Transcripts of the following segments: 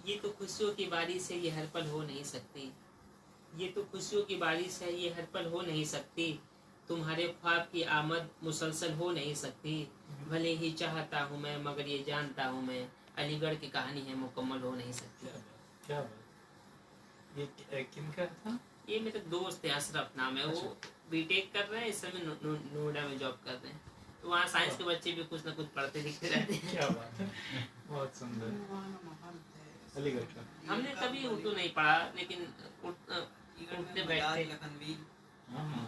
ये तो खुशियों की बारिश है, ये हर पल हो नहीं सकती। ये तो खुशियों की बारिश है, ये हर पल हो नहीं सकती। तुम्हारे ख्वाब की आमद मुसलसल हो नहीं सकती। भले ही चाहता हूँ मैं, मगर ये जानता हूँ मैं, अलीगढ़ की कहानी है, मुकम्मल हो नहीं सकती। क्या बात। ये किनका था? ये मेरे दोस्त है, अशरफ नाम है। वो बीटेक कर रहे हैं इस समय, नोएडा में जॉब कर रहे हैं। तो वहाँ साइंस के बच्चे भी कुछ ना कुछ पढ़ते लिखते रहते हैं। क्या बात है, बहुत सुंदर। अलीगढ़ का हमने कभी उर्दू नहीं पढ़ा, लेकिन उठते बैठते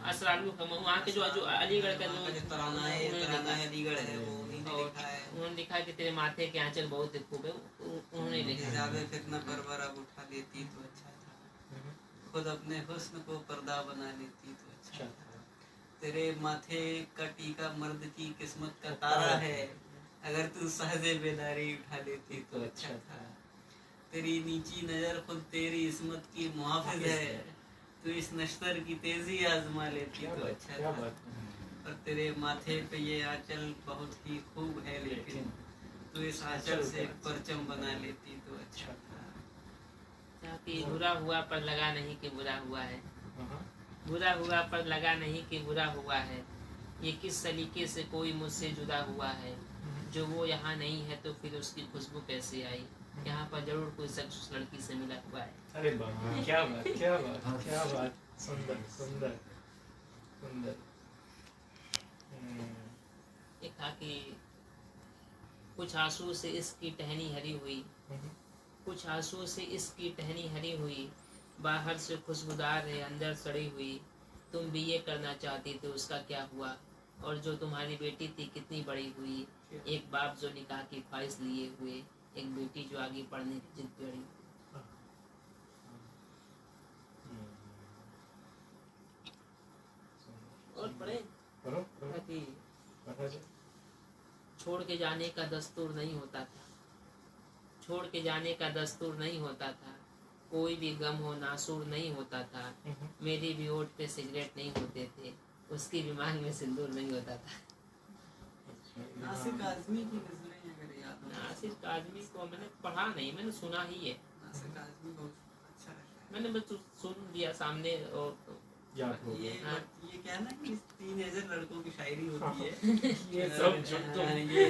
असरालू वहाँ के जो अलीगढ़ का जो तराना है अलीगढ़ है, वो उन्होंने लिखा है कि तेरे माथे के आंचल बहुत खूब है, उन्होंने लिखा। फितना परवर अब उठा लेती तो अच्छा था, खुद अपने हुस्न को पर्दा बना लेती तो अच्छा था। तेरे माथे का टीका मर्द की किस्मत का तारा है, अगर तू सहजे बेदारी उठा लेती तो अच्छा था। तेरी नीची नजर खुद तेरी इसमत की मुहाफिज है, तू इस नश्तर की तेजी आजमा लेती तो अच्छा था। और तेरे माथे पे ये आंचल बहुत ही खूब है, लेकिन तू इस आंचल से परचम बना लेती तो अच्छा था। कि बुरा हुआ पर लगा नहीं कि बुरा हुआ है, बुरा हुआ पर लगा नहीं कि बुरा हुआ है। ये किस सलीके से कोई मुझसे जुदा हुआ है, जो वो यहाँ नहीं है तो फिर उसकी खुशबू कैसे आई। यहाँ पर जरूर कोई शख्स उस लड़की से मिला हुआ है। अरे बाप, क्या बात, क्या बात, क्या बात। सुंदर सुंदर सुंदर। एक था कि कुछ आंसू से इसकी टहनी हरी हुई, कुछ आंसू से इसकी टहनी हरी हुई, बाहर से खुशबूदार है अंदर सड़ी हुई। तुम बीए करना चाहती तो उसका क्या हुआ, और जो तुम्हारी बेटी थी कितनी बड़ी हुई। एक बाप जो निकाह की ख्वाहिश लिए हुए, एक बेटी जो आगे पढ़ने की जिद करी। और पढ़े छोड़ के जाने का दस्तूर नहीं होता था, छोड़ के जाने का दस्तूर नहीं होता था। कोई भी गम हो नासूर नहीं होता था। मेरी भी ओठ पे सिगरेट नहीं होते थे, उसकी भी मांग में सिंदूर नहीं होता था। नासिर आजमी की नज़रें अगर याद हो। नासिर आजमी को मैंने पढ़ा नहीं, मैंने सुना ही है। नासिर आजमी बहुत अच्छा है। मैंने बस सुन दिया सामने और याद हो ये क्या है ना कि टीनेजर लड़कों की शायरी होती है। ये सब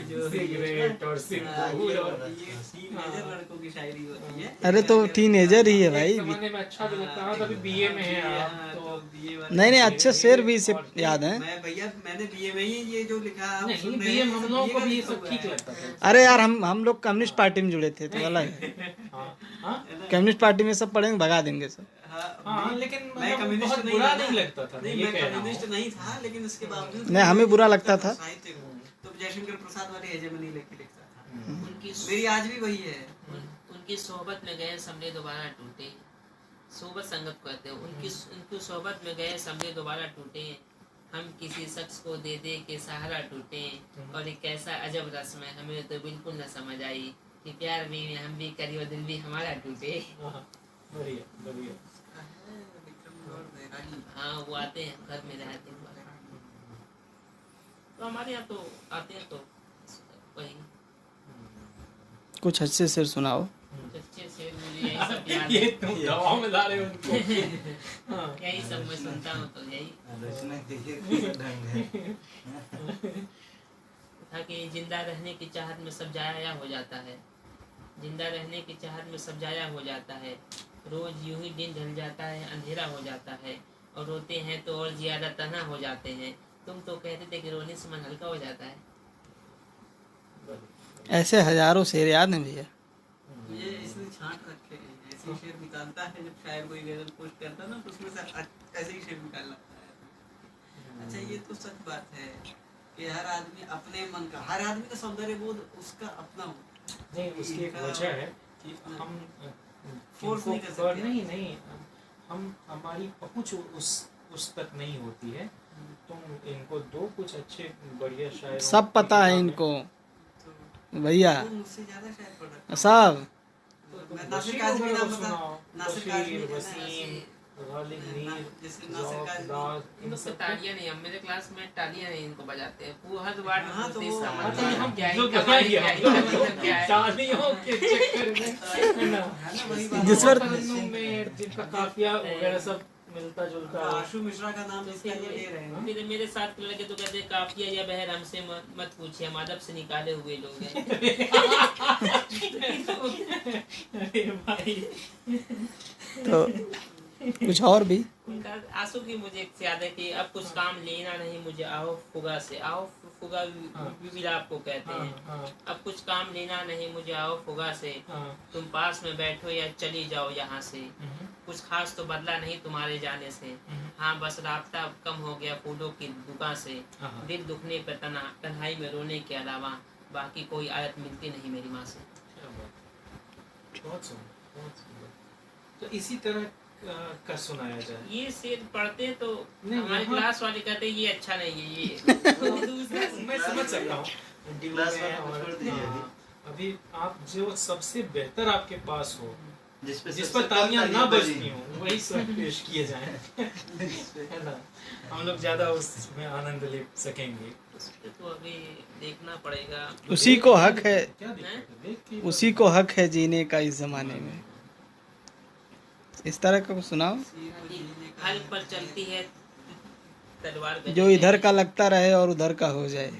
जो सिगरेट और सिंदूर और ये टीनेजर लड़कों की शायरी होती है। अरे तो टीनेजर ही है भाई। जमाने में अच्छा भी लगता है, तभी बीए में है आप तो। नहीं नहीं, अच्छे शेर भी से याद है। मैं भैया मैंने बीए में ही ये जो लिखा आप नहीं, सुन रहे बीए हैं, हम लोगों को भी ये सब ठीक लगता था। अरे यार हम लोग कम्युनिस्ट पार्टी में जुड़े थे तो अलग है। कम्युनिस्ट पार्टी में सब पढ़ेंगे भगा देंगे सब। हाँ, लेकिन मैं कम्युनिस्ट बहुत नहीं बुरा था। नहीं लगता था। नहीं, मैं कम्युनिस्ट नहीं था, लेकिन उसके बावजूद नहीं, हमें बुरा लगता था। साहित्य को तो जयशंकर प्रसाद वाली हेजेमनी लेके लिखता था। उनकी मेरी आज भी वही है। उनकी सोहबत में गए समझे दोबारा टूटे। सोहबत संगत कहते हैं। उनकी सोहबत में गए समझे दोबारा टूटे। हम किसी शख्स को दे दे के सहारा टूटे, और एक ऐसा अजब रस्म है हमें तो बिल्कुल न समझ आई, कि प्यार भी हम भी करी और दिल भी हमारा टूटे। बढ़िया बढ़िया। हाँ, वो आते हैं घर में रहते हैं, तो हमारे यहाँ तो आते हैं, तो वही कुछ अच्छे शेर सुनाओ। अच्छे से मुझे यही सब याद ये है। तुम दबाव में ला रहे हो उनको। यही सब मैं सुनता हूँ, तो यही था कि जिंदा रहने की चाहत में सब जाया हो जाता है, जिंदा रहने की चाहत में सब जाया हो जाता है। रोज यूं ही दिन ढल जाता है, अंधेरा हो जाता है, और रोते हैं तो और ज्यादा तन्हा हो जाते हैं। तुम तो कहते थे कि रोने से मन हल्का हो जाता है। ऐसे हजारों शेर याद हैं भैया। ये इसने छांट रखे हैं, ऐसे शेर निकालता है। जब शायर कोई गजल पोस्ट करता है ना, तो उसमें से ऐसे ही शेर निकाल लाता है। अच्छा, ये तो सच बात है कि हर आदमी अपने मन का, हर आदमी का सौंदर्य बोध उसका अपना होता है। नहीं, उसकी एक वजह है कि हम फोर्स नहीं कर सकते। नहीं, हम हमारी पहुंच उस तक नहीं होती है। तुम इनको दो कुछ अच्छे बढ़िया शायर, सब पता है इनको भैया, मुझसे ज्यादा शायर पढ़ रखा है। सब। नासिर काज़मी नाम बता। नासिर काज़मी, वसीम, गालिब, नीर, जैसे नासिर जॉब, काज़मी। दाग, इन लोग को तालियां नहीं, हम मेरे क्लास में तालियां नहीं इनको बजाते हैं। वो हर बार हाँ, तो बोलते हैं, वो- समझ अच्छा, में हम क्या है, जो इनका बताइए, क्या है, हम लोग इनका क्या है। तालियों के चक्कर में है ना, है ना, वही बात जिस है। पर- तरन्नुम में जिनका काफिया वगैरह सब मिलता जुलता है। आशु मिश्रा का नाम जिसका ये ले रहे हैं। फिर मेरे साथ के लड़के तो कहते हैं काफिया या बहर हमसे मत पूछिए, हम अदब से निकाले हुए लोग हैं। अरे भाई, तो कुछ और भी उनका आंसू की मुझे एक याद है कि अब कुछ काम लेना नहीं मुझे, आओ फुगा से, आओ फुगा विलाप को कहते हाँ, हैं। हाँ, अब कुछ काम लेना नहीं मुझे, आओ फुगा से, हाँ, तुम पास में बैठो या चली जाओ यहाँ से, कुछ खास तो बदला नहीं तुम्हारे जाने से, हाँ बस राब्ता अब कम हो गया फूलों की दुकान से, हाँ। दिल दुखने पे तन्हाई में रोने के अलावा बाकी कोई आयत मिलती नहीं मेरी माँ से। क्या बात। बहुत सुंदर, बहुत सुंदर। तो इसी तरह का सुनाया जाए। ये शेर पढ़ते हैं तो नहीं, हमारे यहाँ- क्लास वाले कहते हैं ये अच्छा नहीं है ये। मैं समझ सकता हूँ। क्लास वाला को छोड़ दीजिए हाँ, अभी आप जो सबसे बेहतर आपके पास हो, जिस जिस पर तालियां ना बजती हो, वही सब पेश किए जाएं, है ना, हम लोग ज्यादा उसमें आनंद ले सकेंगे। उस पे तो अभी देखना पड़ेगा। उसी को हक है, क्या दिक्कत है? देख के उसी को हक है जीने का इस जमाने में। इस तरह का कुछ सुनाओ हल पर चलती है तलवार गजल जो इधर का लगता रहे और उधर का हो जाए।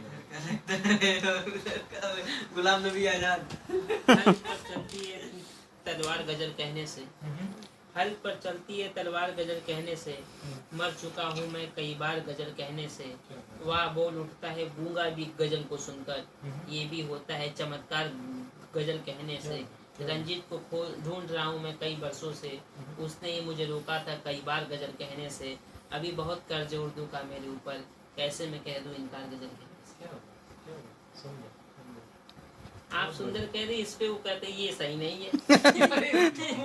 गुलाम नबी आजाद। हल पर चलती है तलवार गजल कहने से, हल पर चलती है तलवार गजल कहने से, मर चुका हूँ मैं कई बार गजल कहने से, वाह बोल उठता है गूंगा भी गजल को सुनकर, ये भी होता है चमत्कार गजल कहने से, रंजीत को ढूंढ रहा हूँ मैं कई बरसों से, उसने ही मुझे रोका था कई बार गजल कहने से, अभी बहुत कर्ज उर्दू का मेरे ऊपर, कैसे मैं कह दूं इनकार गजल कहने से। क्या बात, क्या बात, सुंदर, सुंदर। आप सुंदर कह रहे, इस पे वो कहते हैं ये सही नहीं है।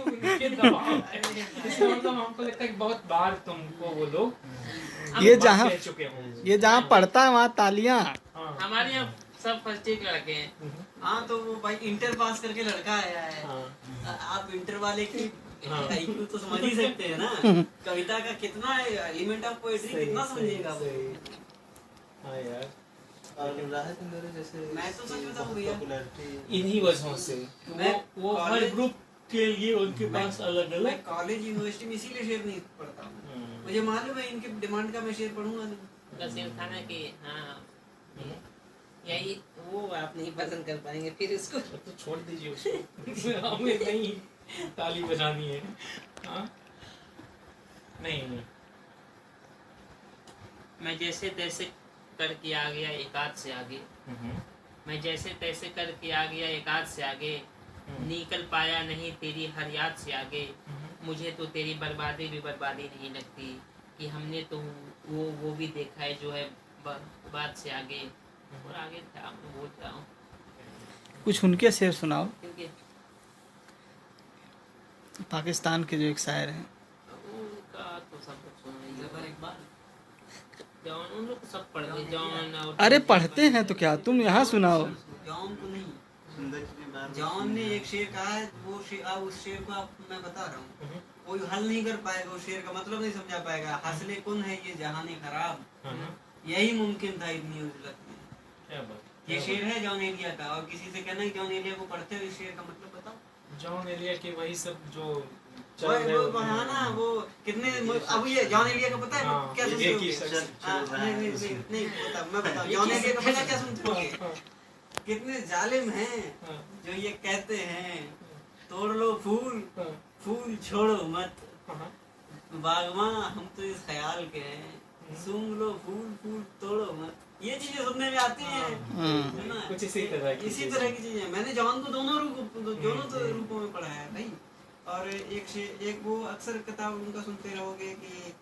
उनके दबाव है। इसका मतलब हमको लगता है कि बहुत बार तुमको वो लोग ये बात जहाँ कह चुके होंगे। ये जहाँ पढ़ता है वहाँ तालियां। हाँ, हमारे यहाँ सब फर्स्ट ईयर के लड़के हैं। हाँ तो वो भाई इंटर पास करके लड़का आया है। हाँ, आप इंटर वाले की हाँ। IQ तो समझ ही सकते हैं ना। कविता का कितना एलिमेंट ऑफ पोएट्री सही, कितना सही, समझेगा वो। सही। हाँ यार, और राहत इंदौरी जैसे मैं तो सच बताऊं भैया, पॉपुलैरिटी इन्हीं वजहों से वो हर कॉलेज- ग्रुप के लिए उनके पास अलग मैं अलग। कॉलेज यूनिवर्सिटी में इसीलिए शेर नहीं पढ़ता हूँ। मुझे मालूम है इनके डिमांड का मैं शेर पढ़ूंगा नहीं। उनका शेर था ना कि हाँ यही वो आप नहीं पसंद कर पाएंगे फिर इसको। तो छोड़ दीजिए उसको। हमें नहीं ताली बजानी है। हाँ, नहीं नहीं, मैं जैसे तैसे करके आ गया एकाध से आगे, मैं जैसे तैसे करके आ गया एकाध से आगे, निकल पाया नहीं तेरी हर याद से आगे, मुझे तो तेरी बर्बादी भी बर्बादी नहीं लगती कि हमने तो वो भी देखा है जो है बात से आगे, और आगे था मैं बोल रहा हूँ कुछ उनके शेर सुनाओ, क्योंकि पाकिस्तान के जो एक शायर हैं। उनका तो सब लोग सुन रहे हैं। जबर इकबाल। जॉन उन लोग को सब पढ़ते जॉन और अरे पढ़ते हैं तो क्या, तुम यहाँ सुनाओ। जॉन को नहीं, सुंदर की बार जॉन ने एक शेर कहा है, वो शेर उस शेर को आप मैं बता रहा हूँ, कोई हल नहीं कर पाएगा, उस शेर का मतलब नहीं समझा पाएगा। हसले कुन है ये जहाने खराब, यही मुमकिन था इतनी उजलत में। क्या बात। ये शेर है जॉन एलिया का, और किसी से कहना कि जॉन एलिया को पढ़ते हो, इस शेर का मतलब बताओ। जॉन एलिया के वही सब जो चल वो रहे वो हाँ ना, वो कितने अब ये जॉन एलिया का पता है हाँ, क्या सुनते एक ही होगे? शख्स हाँ, नहीं बता, मैं बताऊँ जॉन एलिया का पता क्या सुनते होगे? कितने जालिम हैं जो ये कहते हैं तोड़ लो फूल, फूल छोड़ो मत, बागवां हम तो इस ख्याल के हैं, सूंघ लो फूल, फूल तोड़ो मत। ये चीजें सुनने में आती हैं, है ना? कुछ इसी तरह की इसी चीजें। तरह की चीजें। मैंने जॉन को दोनों तो रूपों में पढ़ा है भाई। और एक वो अक्सर किताब उनका सुनते रहोगे कि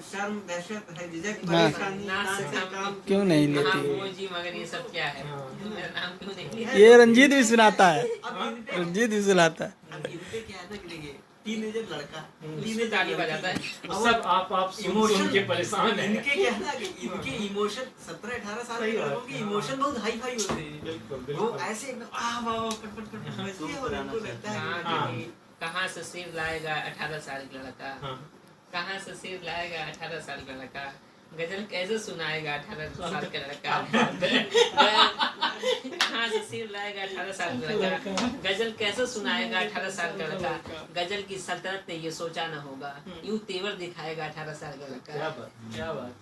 शर्म दहशत है झिझक परेशानी नाक से काम क्यों नहीं हाँ लेती? वो जी मगर ये सब क्या है, मेरा नाम क्यों नहीं लिया? ये रंजीत भी सुनाता है, अब इन पे रंजीत भी सुनाता है। अब इन पे क्या है ना कि देखिए टीनेजर लड़का इसमें ताली बजाता है। सब आप सुन के परेशान हैं। इनके क्या है ना कि इनके इमोशन 17-18 साल के सही बात लड़कों के है। इमोशन बहुत हाई फाई होते हैं। बिल्कुल वो बिल्कुल। ऐसे एकदम आह वाह वाह पट पट पट बजती है और इनको लगता है कहाँ हाँ। कि कहाँ से सिर लाएगा 18 साल का लड़का, हाँ, कहाँ से शेर लाएगा 18 साल का लड़का, गजल कैसे सुनाएगा 18 साल का लड़का। कहाँ से शेर लाएगा 18 साल का लड़का, गजल कैसे सुनाएगा 18 साल का लड़का। गजल की सल्तनत ने ये सोचा न होगा, यूं तेवर दिखाएगा 18 साल का लड़का। क्या बात, क्या बात।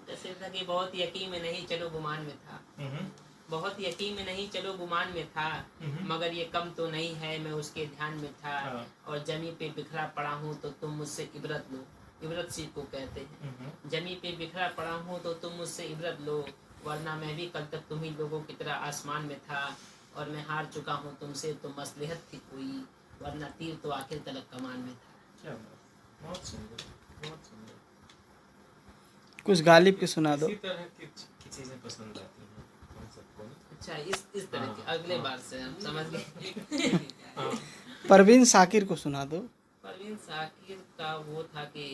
जैसे था कि बहुत यकीन में नहीं चलो गुमान में था, बहुत यकीन में नहीं चलो गुमान में था, मगर ये कम तो नहीं है मैं उसके ध्यान में था। हाँ। और जमी पे बिखरा पड़ा हूँ तो तुम मुझसे इबरत लो, इबरत सी को कहते हैं। जमी पे बिखरा पड़ा हूँ तो तुम मुझसे इबरत लो, वरना मैं भी कल तक तुम ही लोगों की तरह आसमान में था। और मैं हार चुका हूँ तुमसे तो मसलहत थी कोई, वरना तीर तो आखिर तलक कमान में था। क्या बात, बहुत सुंदर, बहुत सुंदर। कुछ गालिब के सुना दो। इसी तरह की चीजें पसंद आती हैं हम सबको ना। अच्छा, इस तरह के अगले हाँ। बार से हम समझ गए। हाँ। परवीन साकिर को सुना दो। परवीन साकिर का वो था कि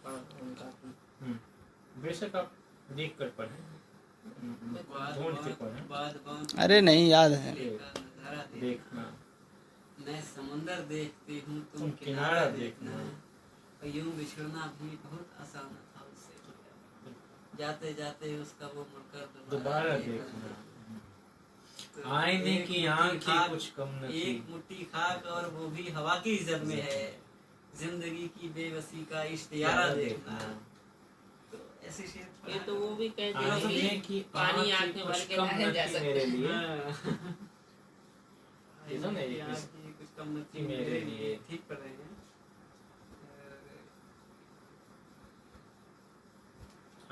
उनका बेशक आप देख कर पढ़ें, ढूंढ के पढ़ें। अरे नहीं याद है। देखना, मैं समुंदर देखती हूँ तुम तुम किनारा किनारा देखना, देखना। और यूं बिछड़ना भी बहुत आसान था उससे, जाते जाते उसका वो मुड़कर दोबारा देखना। तो आईने एक की मुट्ठी आँखें खाक- कुछ कम न थी। एक मुट्ठी खाक और वो भी हवा की इज्जत में है, जिंदगी की बेबसी का इश्तियारा देखना। तो ऐसे शेर ये तो वो भी कहते हैं आईने कि की पानी आँखें आँख में कुछ भर के कम लाया न जा थी सकता मेरे है। लिए। ये ना ना ये कुछ कम न थी मेरे मेरे लिए। लिए, ठीक कर रहे हैं।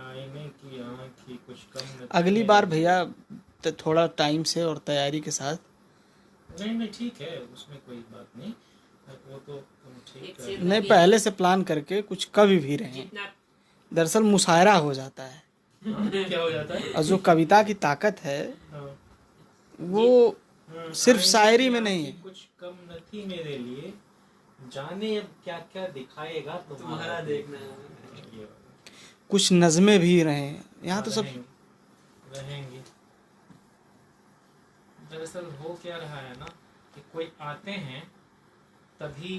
आईने की आँखें कुछ कम न थी अगली मेरे बार लिए। भैया थोड़ा टाइम से और तैयारी के साथ। नहीं ठीक है, उसमें कोई बात नहीं, वो तो ठीक एक है। से- नहीं, पहले से प्लान करके कुछ कवि भी रहे। जितना दरअसल मुशायरा हो जाता है, हाँ, क्या हो जाता है? और जो कविता की ताकत है हाँ। वो सिर्फ आईने शायरी की में नहीं आँखें है। कुछ कम न थी मेरे लिए, जाने अब क्या क्या दिखाएगा तुम्हारा देखना। ये वाला। कुछ नज़में भी रहे यहाँ तो सब। रहेंगी। दरअसल हो क्या रहा है ना कि कोई आते हैं तभी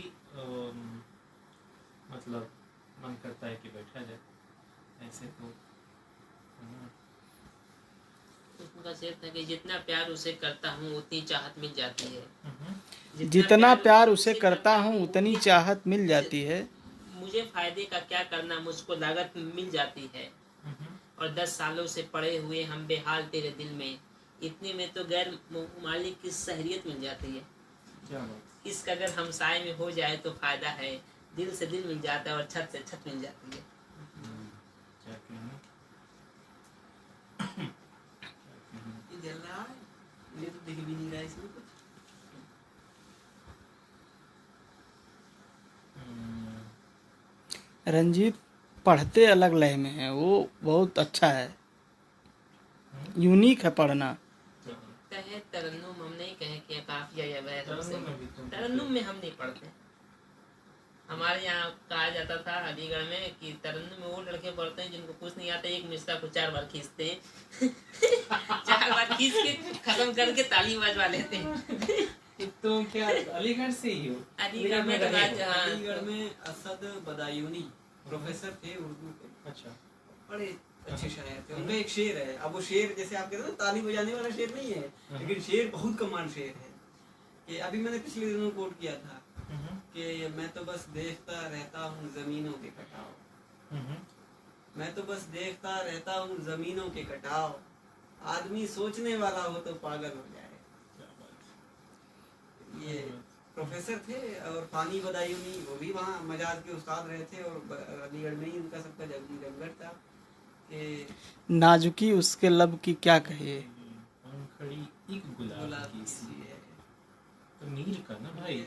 मतलब मन करता है कि बैठा जाए, ऐसे तो उनका शेर था कि जितना प्यार उसे करता हूँ उतनी चाहत मिल जाती है। जितना प्यार उसे करता हूँ उतनी चाहत मिल जाती है। मुझे फायदे का क्या करना, मुझको लागत मिल जाती है। और 10 सालों से पड़े हुए हम बेहाल तेरे दिल में, इतने में तो गैर मालिक की सहरियत मिल जाती है। क्या बात। इसका अगर हमसाए में हो जाए तो फायदा है, दिल से दिल मिल जाता है और छत से छत मिल जाती है। क्या कहना। ये जल रहा है, ये तो दिख भी नहीं रहा है इसमें कुछ। रंजीत पढ़ते अलग लय में है, वो बहुत अच्छा है, यूनिक है पढ़ना। कहे तरन्नुम, हम नहीं कहे कि काफिया या वह तरन्नुम में भी तुम तरन्नुम में हम नहीं पढ़ते। हमारे यहाँ कहा जाता था अलीगढ़ में कि तरन्नुम में वो लड़के पढ़ते हैं जिनको कुछ नहीं आता, एक मिसरा को 4 बार खींचते हैं। 4 बार खींच के खत्म करके ताली बजवा लेते हैं। तुम क्या अलीगढ़ से ही हो? अलीगढ़ में तो आज हाँ, अलीगढ़ में असद बदायूनी प्रोफेसर थे उर्दू के, अच्छा। बड़े अच्छे शायर थे। उनका एक शेर है, अब वो शेर जैसे आप कहते हैं ना ताली बजाने वाला शेर नहीं है, लेकिन शेर बहुत कमाल शेर है। कि अभी मैंने पिछले दिनों कोट किया था कि मैं तो बस देखता रहता हूँ जमीनों के कटाव, मैं तो बस देखता रहता हूँ जमीनों के कटाव, आदमी सोचने वाला हो तो पागल हो जाए। ये प्रोफेसर थे और फानी बदायूनी वो भी वहाँ मजाज के उस्ताद रहे थे, और अलीगढ़ में ही उनका सबका जमघट था कि नाजुकी उसके लब की क्या कहे। पंखड़ी एक गुलाब गुलाब की की सी सी है। तो नीर का ना भाई।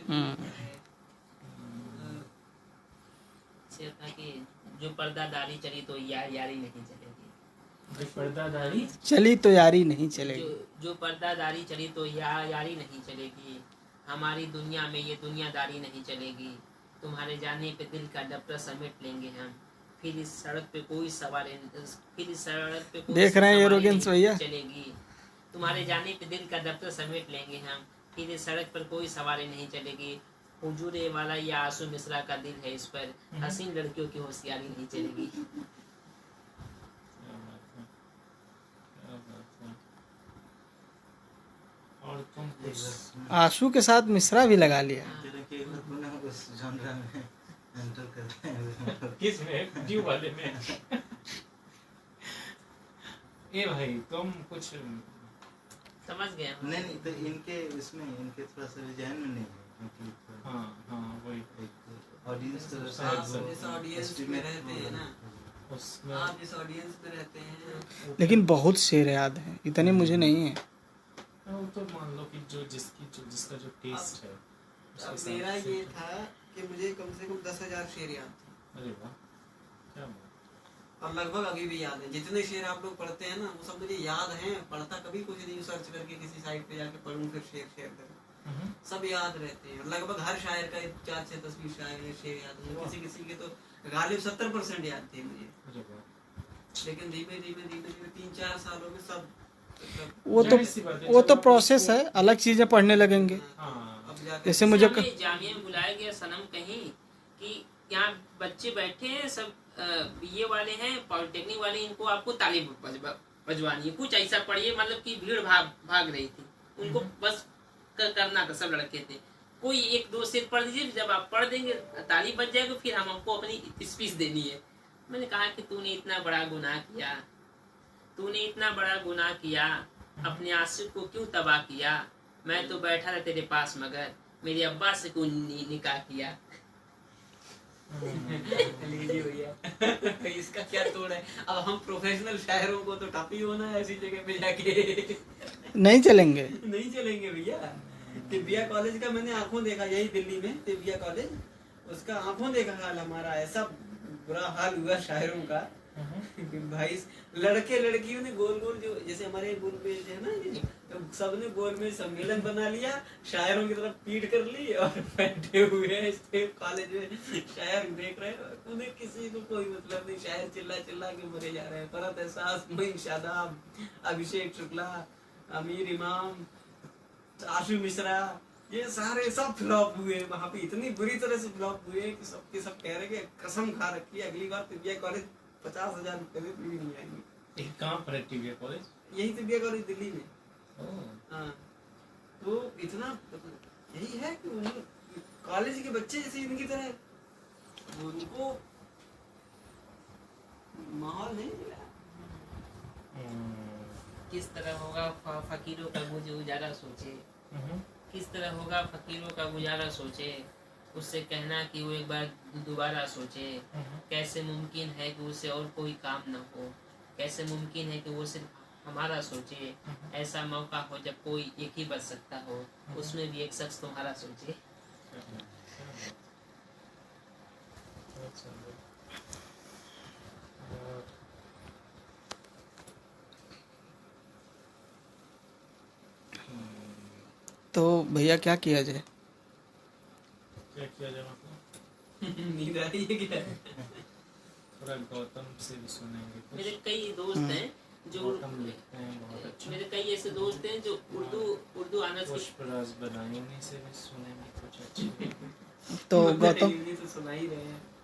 शेर था कि जो पर्दादारी चली तो यारी नहीं चलेगी, जो पर्दादारी चली तो यारी नहीं चलेगी। जो पर्दादारी चली तो यारी नहीं चलेगी, हमारी दुनिया में ये दुनियादारी नहीं चलेगी। तुम्हारे जाने पे दिल का डबरा समेट लेंगे हम, फिर इस सड़क पे कोई सवारी, फिर इस सड़क पे कोई देख रहे हैं सवारी एरोगेंस नहीं भैया? चलेगी। तुम्हारे जाने पे दिल का डबरा समेट लेंगे हम, फिर इस सड़क पर कोई सवारी नहीं चलेगी। हुजूरे वाला या आंसू मिश्रा का दिल है इस पर, हसीन लड़कियों की होशियारी नहीं चलेगी। क्या बात है, क्या बात है। और तुम कुछ आंसू के साथ मिश्रा भी लगा लिया। तेरा के पुनः उस जॉनरा में एंटर करते हैं। किस में, ड्यू वाले में। ए भाई तुम कुछ समझ गए हम। नहीं तो इनके इसमें इनके थोड़ा सा डिजाइन में नहीं है, क्योंकि थोड़ा हाँ हाँ वही एक ऑडियंस आप जिस ऑडियंस में रहते हैं ना, उसमें आप जिस ऑडियंस में रहते हैं, लेकिन बहुत शेर याद है, इतने मुझे नहीं है। वो तो मान लो कि जो जिसका जो टेस्ट है उसके अब हिसाब मेरा से ये तो- था कि मुझे कम से कम 10,000 शेर याद थे, अरे वाह, क्या बात। और लगभग अभी भी याद है। जितने शेर आप लोग पढ़ते हैं ना, वो सब मुझे याद हैं। पढ़ता कभी कुछ नहीं, सर्च करके किसी साइट पे जाके पढ़ूं, फिर शेर करूं, सब याद रहते हैं। लगभग हर शायर का 4 6 10 20 शायर शेर याद है। किसी के तो गालिब 70% याद थे मुझे, अरे वाह। लेकिन धीमे धीमे 3 4 सालों में सब वो तो जाहिर सी बात है, वो जब तो आप प्रोसेस उसको- है, अलग चीजें पढ़ने लगेंगे। हाँ अब जाके जैसे मुझे हमें जामिया में बुलाया गया सनम कहीं कि यहाँ बच्चे बैठे हैं सब बीए वाले हैं, पॉलिटेक्निक वाले, इनको आपको तालीम बजवानी है, कुछ ऐसा पढ़िए, मतलब कि भीड़ भाग रही थी, उनको बस करना था, सब लड़के थे। कोई 1 2 शेर पढ़ दीजिए, जब आप पढ़ देंगे तालीम बच जाएगा, फिर हम हमको अपनी स्पीच देनी है। मैंने कहा कि तूने इतना बड़ा गुनाह किया, तूने इतना बड़ा गुनाह किया, अपने आशिक को क्यों तबाह किया। मैं तो बैठा था तेरे पास, मगर मेरे अब्बा से क्यों निकाह किया। लीजिए भैया। इसका क्या तोड़ है। अब हम प्रोफेशनल शायरों को तो टॉपी होना है ऐसी जगह पे जाके। नहीं चलेंगे। नहीं चलेंगे भैया। तिब्बिया कॉलेज का मैंने आंखों देखा, यही दिल्ली में तिब्बिया कॉलेज, उसका आंखों देखा हाल हमारा। ऐसा बुरा हाल हुआ शायरों का कि भाई लड़के लड़कियों ने गोल गोल, जो जैसे हमारे गोल में है ना, तो सबने गोल में सम्मेलन बना लिया, शायरों की तरफ पीट कर ली और बैठे हुए हैं कॉलेज में, शायर देख रहे हैं, उन्हें किसी को कोई मतलब नहीं। शायर चिल्ला चिल्ला के मरे जा रहे हैं। फरहत एहसास, मोइन शादाब, अभिषेक शुक्ला, अमीर इमाम, आशु मिश्रा, ये सारे सब फ्लॉप हुए वहां पे। इतनी बुरी तरह से फ्लॉप हुए कि सबके सब कह रहे कि कसम खा रखी है अगली बार तिब्बिया कॉलेज 50,000 रुपए में भी नहीं आएंगे। एक कहाँ पर है टीवी कॉलेज? यही तिब्बिया कॉलेज दिल्ली में। ओह, हाँ, तो इतना यही है कि उन्हें कॉलेज के बच्चे जैसे इनकी तरह उनको माहौल नहीं मिला। किस तरह होगा फकीरों का गुजारा सोचे, किस तरह होगा फकीरों का गुजारा सोचे, उससे कहना कि वो एक बार दोबारा सोचे। कैसे मुमकिन है कि उसे और कोई काम न हो, कैसे मुमकिन है कि वो सिर्फ हमारा सोचे। ऐसा मौका हो जब कोई एक ही बच सकता हो, उसमें भी एक शख्स तुम्हारा सोचे। तो भैया क्या किया जाए? क्या किया जाए मतलब? नींद आ रही है क्या? थोड़ा गौतम से भी सुनेंगे कुछ। मेरे कई दोस्त हैं जो गौतम लिखते हैं बहुत अच्छा। मेरे कई ऐसे दोस्त हैं जो उर्दू आनर्स की पुष्पराज बनाई, उन्हीं से भी सुनेंगे कुछ अच्छे। तो गौतम हिंदी तो सुना ही रहे हैं।